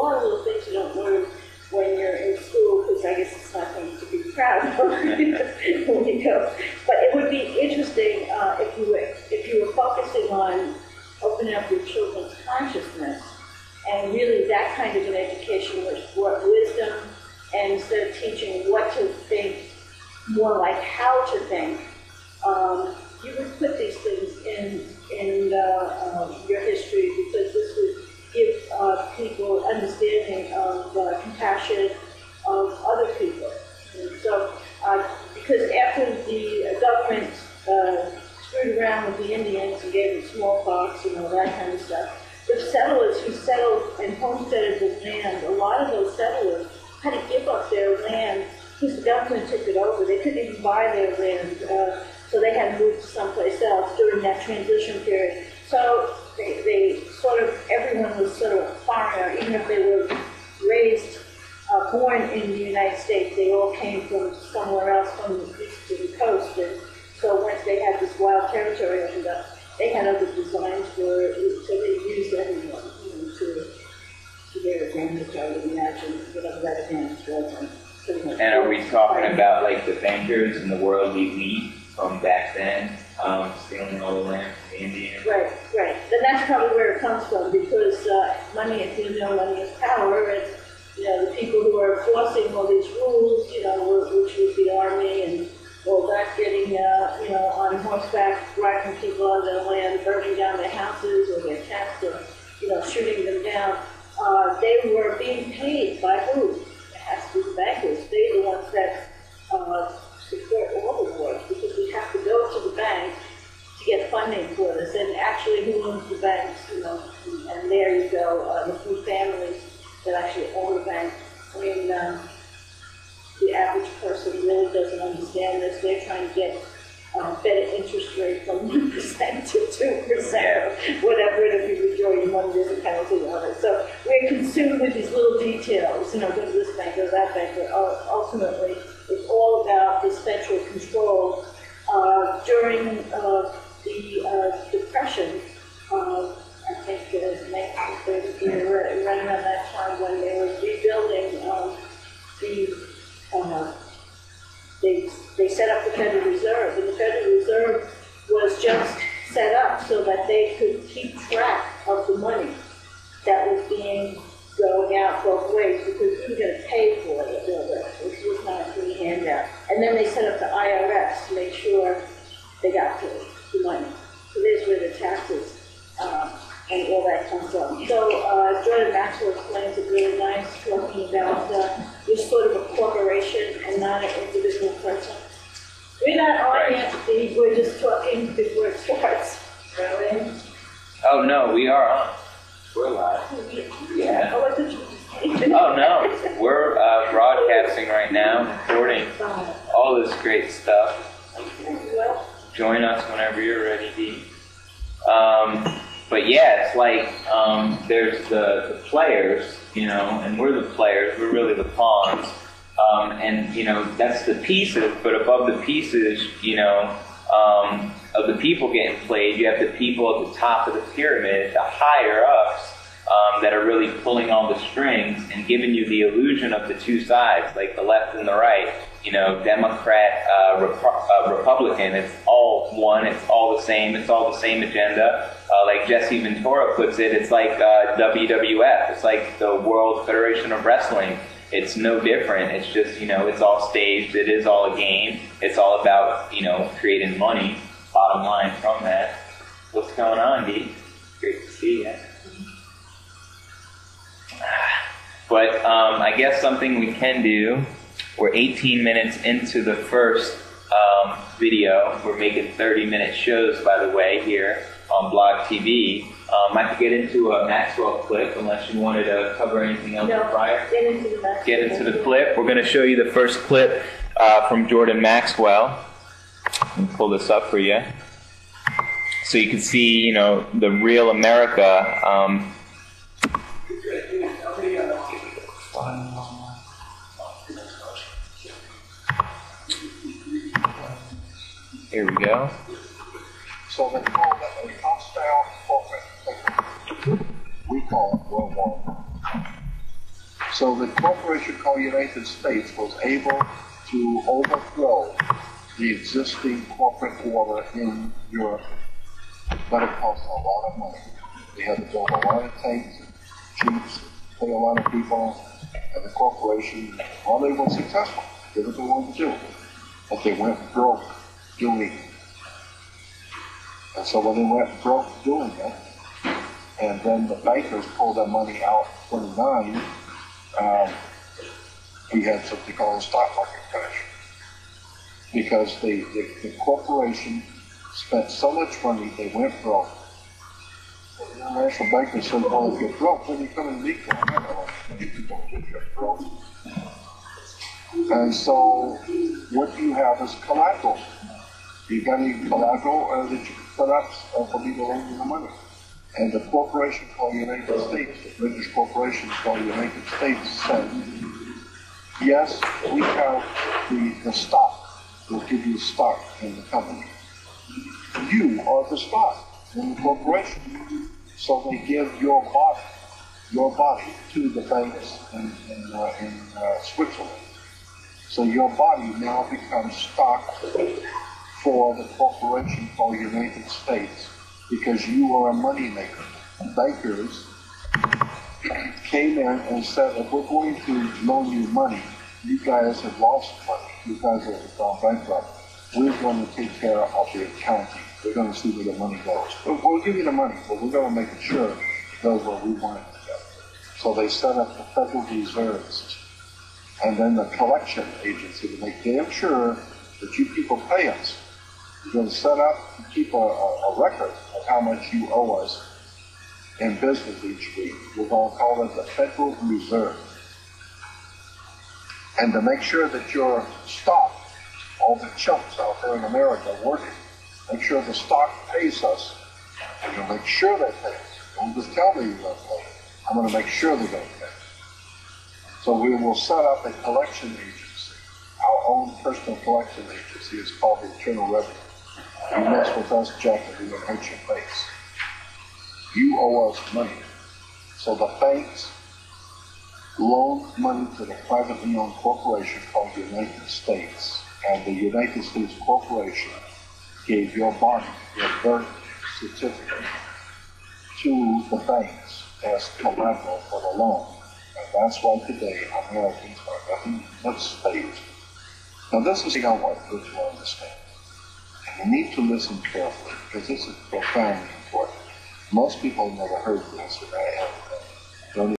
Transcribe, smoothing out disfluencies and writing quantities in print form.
lot of little things you don't learn when you're in school, because I guess it's not something to be proud of when you go. But it would be interesting if you were focusing on opening up your children's consciousness, and really that kind of an education which brought wisdom, and instead of teaching what to think, more like how to think. You would put these things in your history, because this would give people understanding of compassion of other people. And so, because after the government screwed around with the Indians and gave them smallpox and all that kind of stuff, the settlers who settled and homesteaded the land, a lot of those settlers had to give up their land because the government took it over. They couldn't even buy their land, so they had to move to someplace else during that transition period. So they sort of, everyone was sort of a foreigner, even if they were raised, born in the United States, they all came from somewhere else, from the east to the coast. And so once they had this wild territory opened up, they had other designs for it, so they used everyone, to their advantage, I would imagine, whatever that advantage was. And are we talking about like the bankers and the world elite from back then, stealing all the land from the Indians? Right. And that's probably where it comes from, because money, if you know, money is power, and the people who are enforcing all these rules, which was the army and all that, getting on horseback, driving people on their land, burning down their houses or their tents, or shooting them down. They were being paid by who? It has to be the bankers. They're the ones that support all the wars, because we have to go to the bank to get funding for this. And actually, who owns the banks? And there you go, the few families that actually own the bank. I mean, the average person really doesn't understand this. They're trying to get better interest rate from 1% to 2%, or whatever, and if you withdraw your money, there's a penalty on it. So we're consumed with these little details, go to this bank, go to that bank, but ultimately it's all about this central control. During the Depression, I think it was 1930, right around that time when they were rebuilding they set up the Federal Reserve, and the Federal Reserve was just set up so that they could keep track of the money that was going out both ways, because we were going to pay for it. This was not a free handout. And then they set up the IRS to make sure they got the money. So there's where the taxes and all that comes from. So Jordan Maxwell explains it really nice, talking about you're sort of a corporation and not an individual person. We're not on yet, Steve. We're just talking before it starts. Really? Oh, no, we are on. We're live. Yeah. Oh, what did you say? Oh, no. We're broadcasting right now, recording all this great stuff. Well, join us whenever you're ready, Dee. But yeah, it's like there's the players, and we're the players. We're really the pawns. And, that's the pieces, but above the pieces, of the people getting played, you have the people at the top of the pyramid, the higher ups, that are really pulling all the strings and giving you the illusion of the two sides, like the left and the right, Democrat, Republican. It's all one, it's all the same agenda. Like Jesse Ventura puts it, it's like WWF, it's like the World Federation of Wrestling. It's no different. It's just, it's all staged. It is all a game. It's all about, creating money, bottom line from that. What's going on, Dee? Great to see you. But I guess something we can do, we're 18 minutes into the first video. We're making 30-minute shows, by the way, here on Blog TV. I could get into a Maxwell clip unless you wanted to cover anything else prior. Get into the clip. We're going to show you the first clip from Jordan Maxwell. Let me pull this up for you. So you can see, the real America. Here we go. So they call it a hostile corporate. We call it World War I. So the corporation called United States was able to overthrow the existing corporate order in Europe, but it cost a lot of money. They had to build a lot of tanks, jeeps, pay a lot of people, and the corporation, well, they were successful. They did what they wanted to do, but they went broke doing it. And so when they went broke doing it, and then the bankers pulled their money out in 29, we had something called a stock market crash. Because the corporation spent so much money, they went broke. The international bankers said, well, if you're broke, then you come and meet them. You don't get broke. And so what you have is collateral. You got any collateral that you can put up for me to loan you the money? And the corporation called United States, the British corporation called United States, said, yes, we have the stock. We'll give you stock in the company. You are the stock in the corporation. So they give your body to the banks in Switzerland. So your body now becomes stock for the corporation called United States because you are a money maker. Bankers came in and said, if we're going to loan you money, you guys have lost money. You guys have gone bankrupt. We're going to take care of the accounting. We're going to see where the money goes. We'll give you the money, but we're going to make sure it goes where we want it to go. So they set up the Federal Reserves and then the collection agency to make damn sure that you people pay us. We're going to set up and keep a record of how much you owe us in business each week. We're going to call it the Federal Reserve. And to make sure that your stock, all the chumps out there in America working, make sure the stock pays us, and you'll make sure they pay us. Don't just tell me you're going to pay. I'm going to make sure they're going to pay. So we will set up a collection agency. Our own personal collection agency is called the Internal Revenue. You mess with us, Jack, and we're going to hurt your face. You owe us money. So the banks loaned money to the privately owned corporation called the United States. And the United States Corporation gave your body, your birth certificate, to the banks as collateral for the loan. And that's why today Americans are nothing but slaves. Now this is what I want you to understand. And you need to listen carefully because this is profoundly important. Most people have never heard this, and